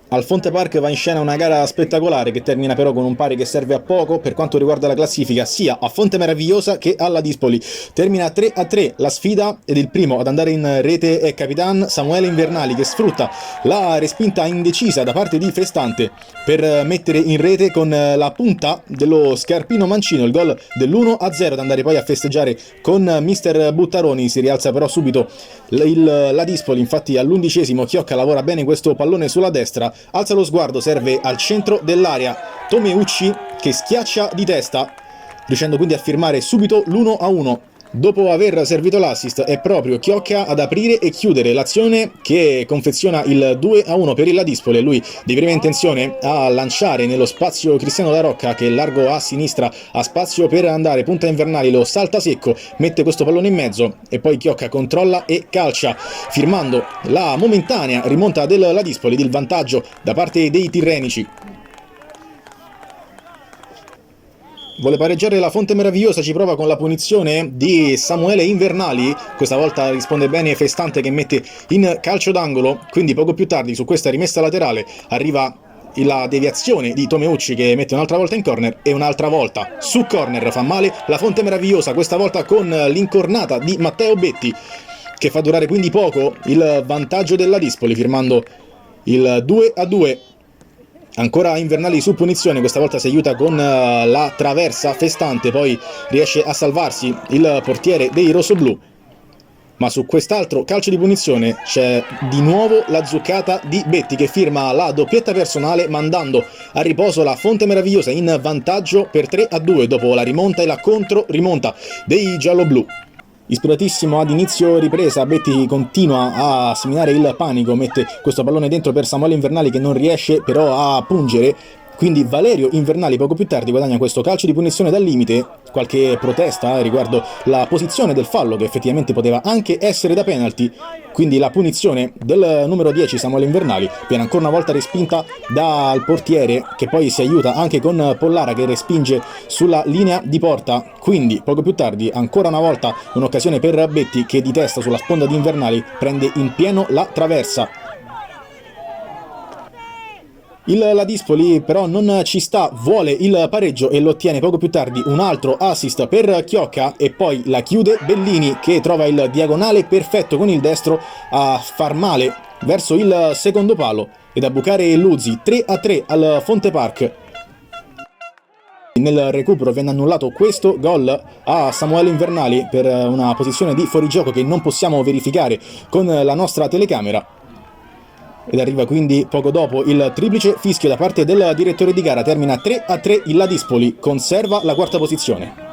Al Fonte Park va in scena una gara spettacolare che termina però con un pari che serve a poco per quanto riguarda la classifica sia a Fonte Meravigliosa che alla Dispoli. Termina 3-3 la sfida ed il primo ad andare in rete è Capitan Samuele Invernali, che sfrutta la respinta indecisa da parte di Festante per mettere in rete con la punta dello scarpino mancino il gol dell'1-0 ad andare poi a festeggiare con mister Buttaroni. Si rialza però subito la Dispoli, infatti all'11° Chiocca lavora bene questo pallone sulla destra, alza lo sguardo, serve al centro dell'area Tomeucci che schiaccia di testa, riuscendo quindi a firmare subito l'1-1. Dopo aver servito l'assist è proprio Chiocca ad aprire e chiudere l'azione che confeziona il 2-1 per il Dispoli. Lui di prima intenzione a lanciare nello spazio Cristiano La Rocca, che largo a sinistra ha spazio per andare punta Invernali, lo salta secco, mette questo pallone in mezzo e poi Chiocca controlla e calcia, firmando la momentanea rimonta del Dispoli, il vantaggio da parte dei tirrenici. Vuole pareggiare la Fonte Meravigliosa, ci prova con la punizione di Samuele Invernali, questa volta risponde bene Festante che mette in calcio d'angolo, quindi poco più tardi su questa rimessa laterale arriva la deviazione di Tomeucci che mette un'altra volta in corner e un'altra volta su corner fa male la Fonte Meravigliosa, questa volta con l'incornata di Matteo Betti che fa durare quindi poco il vantaggio della Dispoli, firmando il 2-2. Ancora Invernali su punizione, questa volta si aiuta con la traversa Festante, poi riesce a salvarsi il portiere dei rossoblù. Ma su quest'altro calcio di punizione c'è di nuovo la zuccata di Betti che firma la doppietta personale, mandando a riposo la Fonte Meravigliosa in vantaggio per 3-2 dopo la rimonta e la controrimonta dei gialloblu. Ispiratissimo ad inizio ripresa, Betti continua a seminare il panico, mette questo pallone dentro per Samuele Invernali che non riesce però a pungere, quindi Valerio Invernali poco più tardi guadagna questo calcio di punizione dal limite. Qualche protesta riguardo la posizione del fallo che effettivamente poteva anche essere da penalty, quindi la punizione del numero 10 Samuele Invernali viene ancora una volta respinta dal portiere che poi si aiuta anche con Pollara che respinge sulla linea di porta, quindi poco più tardi ancora una volta un'occasione per Betti che di testa sulla sponda di Invernali prende in pieno la traversa. La Dispoli però non ci sta, vuole il pareggio e lo ottiene poco più tardi, un altro assist per Chiocca e poi la chiude Bellini che trova il diagonale perfetto con il destro a far male verso il secondo palo ed a bucare Luzzi. 3-3 al Fonte Park. Nel recupero viene annullato questo gol a Samuele Invernali per una posizione di fuorigioco che non possiamo verificare con la nostra telecamera. Ed arriva quindi poco dopo il triplice fischio da parte del direttore di gara, termina 3-3 il Dispoli, conserva la quarta posizione.